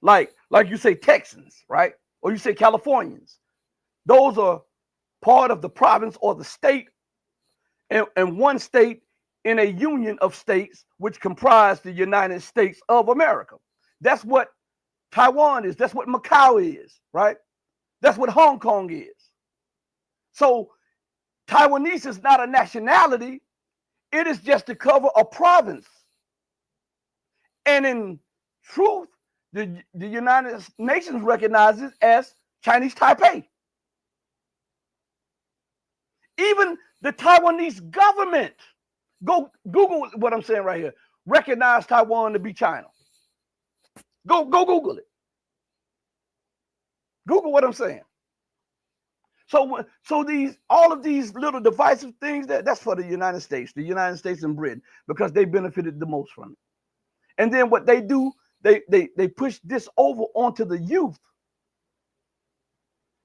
Like you say Texans, right? Or you say Californians. Those are part of the province or the state, and one state in a union of states which comprise the United States of America. That's what Taiwan is. That's what Macau is, right? That's what Hong Kong is. So Taiwanese is not a nationality. It is just to cover a province. And in truth, the United Nations recognizes it as Chinese Taipei. Even the Taiwanese government, go Google what I'm saying right here, recognize Taiwan to be China. Go Google it. Google what I'm saying. So all of these little divisive things, that's for the United States and Britain, because they benefited the most from it. And then what they do, they push this over onto the youth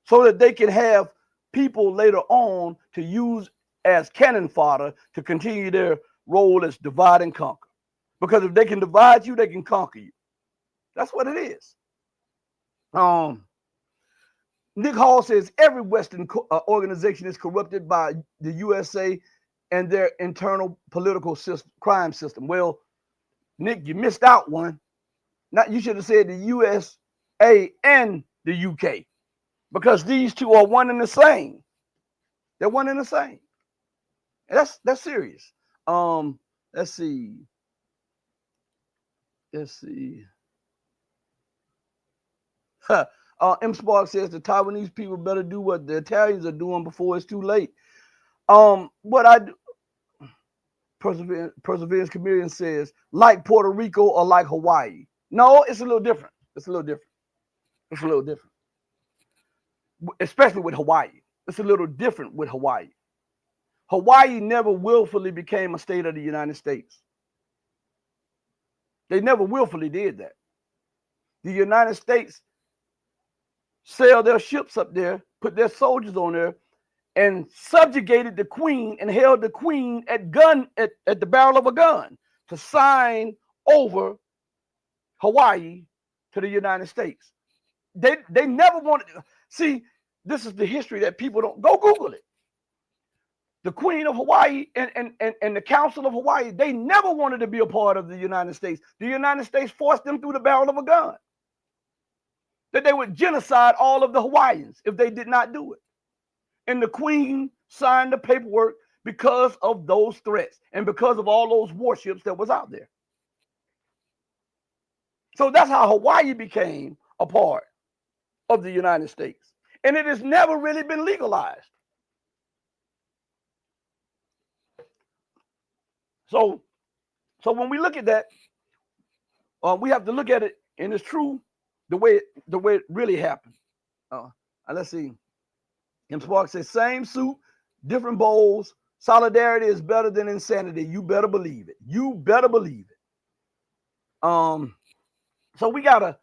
so that they can have people later on to use as cannon fodder to continue their role as divide and conquer. Because if they can divide you, they can conquer you. That's what it is. Nick Hall says every Western organization is corrupted by the USA and their internal political crime system. Well, Nick, you missed out one. You should have said the USA and the UK, because these two are one and the same. They're one and the same. And that's serious. Let's see. M. Spark says the Taiwanese people better do what the Italians are doing before it's too late. What I do, Perseverance Chameleon says, like Puerto Rico or like Hawaii. No, it's a little different. Especially with Hawaii. It's a little different with Hawaii. Hawaii never willfully became a state of the United States. They never willfully did that. The United States sailed their ships up there, put their soldiers on there, and subjugated the queen and held the queen at the barrel of a gun to sign over Hawaii to the United States. They never wanted to see. This is the history that people don't go Google it. the Queen of Hawaii and the Council of Hawaii, they never wanted to be a part of the United States. The United States forced them through the barrel of a gun that they would genocide all of the Hawaiians if they did not do it. And the Queen signed the paperwork because of those threats and because of all those warships that was out there. So that's how Hawaii became a part of the United States. And it has never really been legalized. So when we look at that, we have to look at it, and it's true the way it really happened. Let's see. Kim Sparks says, same suit, different bowls. Solidarity is better than insanity. You better believe it. You better believe it. So we gotta,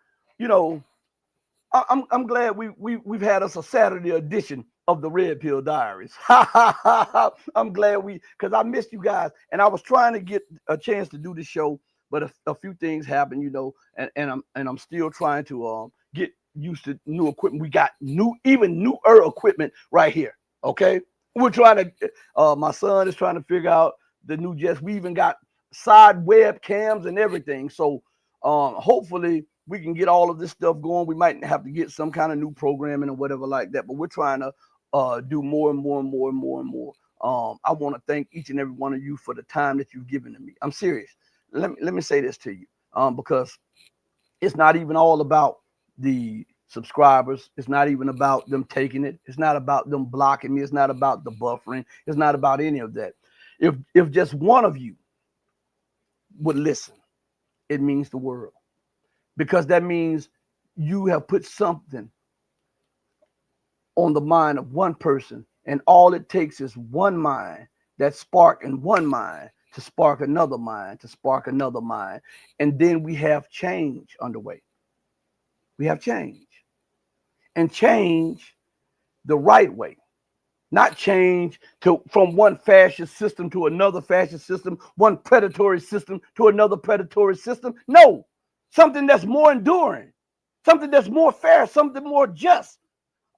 I'm glad we've had us a Saturday edition of the Red Pill Diaries. I'm glad because I missed you guys, and I was trying to get a chance to do the show, but a few things happened, and I'm still trying to get used to new equipment. We got newer equipment right here. Okay, we're trying to. My son is trying to figure out the new jets. We even got side webcams and everything. So hopefully we can get all of this stuff going. We might have to get some kind of new programming or whatever like that, but we're trying to do more and more and more and more and more. I want to thank each and every one of you for the time that you've given to me. I'm serious. Let me say this to you, because it's not even all about the subscribers. It's not even about them taking it. It's not about them blocking me. It's not about the buffering. It's not about any of that. If just one of you would listen, it means the world, because that means you have put something on the mind of one person, and all it takes is one mind, that spark in one mind to spark another mind, to spark another mind. And then we have change underway. We have change, and change the right way, not change from one fascist system to another fascist system, one predatory system to another predatory system. No, something that's more enduring, something that's more fair, something more just,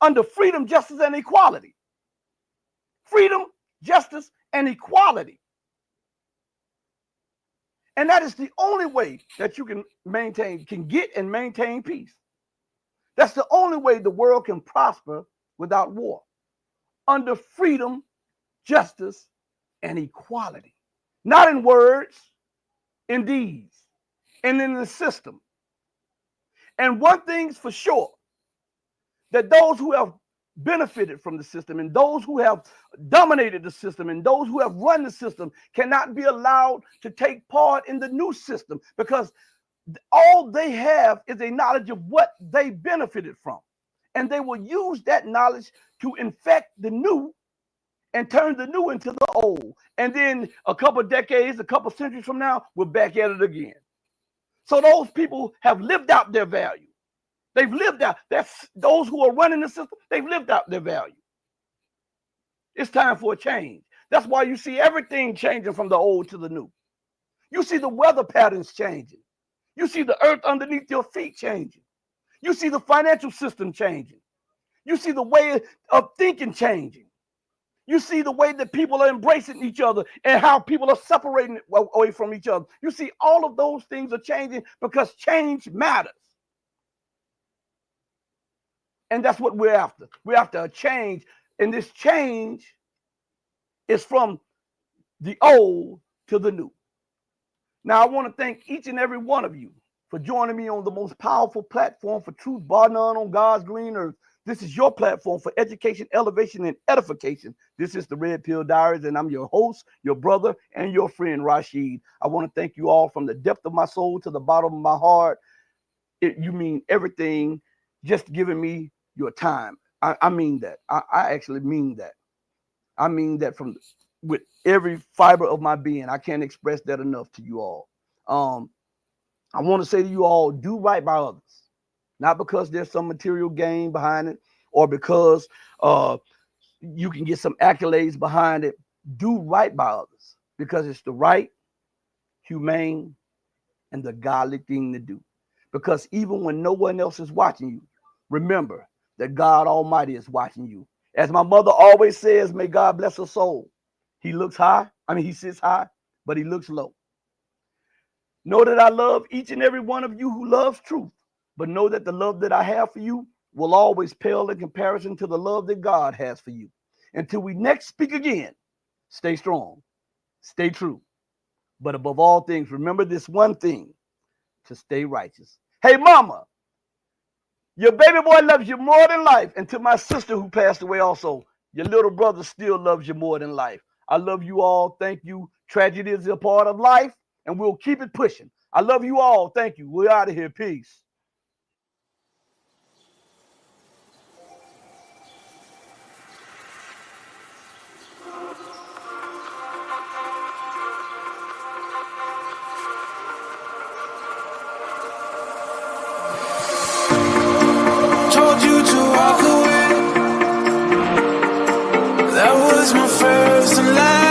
under freedom, justice, and equality. Freedom, justice, and equality. And that is the only way that you can get and maintain peace. That's the only way the world can prosper without war. Under freedom, justice, and equality. Not in words, in deeds, and in the system. And one thing's for sure, that those who have benefited from the system and those who have dominated the system and those who have run the system cannot be allowed to take part in the new system, because all they have is a knowledge of what they benefited from. And they will use that knowledge to infect the new and turn the new into the old. And then a couple of decades, a couple of centuries from now, we're back at it again. So those people have lived out their value. They've lived out. That's those who are running the system. They've lived out their value. It's time for a change. That's why you see everything changing from the old to the new. You see the weather patterns changing. You see the earth underneath your feet changing. You see the financial system changing. You see the way of thinking changing. You see the way that people are embracing each other and how people are separating away from each other. You see all of those things are changing because change matters. And that's what we're after. We're after a change. And this change is from the old to the new. Now, I want to thank each and every one of you for joining me on the most powerful platform for truth, bar none, on God's green earth. This is your platform for education, elevation, and edification. This is the Red Pill Diaries, and I'm your host, your brother, and your friend, Rashid. I want to thank you all from the depth of my soul to the bottom of my heart. You mean everything, just giving me your time. I mean that. I actually mean that. I mean that with every fiber of my being. I can't express that enough to you all. I want to say to you all, do right by others. Not because there's some material gain behind it or because you can get some accolades behind it. Do right by others because it's the right, humane, and the godly thing to do. Because even when no one else is watching you, remember that God Almighty is watching you. As my mother always says, may God bless her soul. He looks high. I mean, he sits high, but he looks low. Know that I love each and every one of you who loves truth, but know that the love that I have for you will always pale in comparison to the love that God has for you. Until we next speak again, stay strong, stay true. But above all things, remember this one thing, to stay righteous. Hey, mama, your baby boy loves you more than life. And to my sister who passed away also, your little brother still loves you more than life. I love you all. Thank you. Tragedy is a part of life, and we'll keep it pushing. I love you all. Thank you. We're out of here. Peace. Told you to walk away. That was my first and last.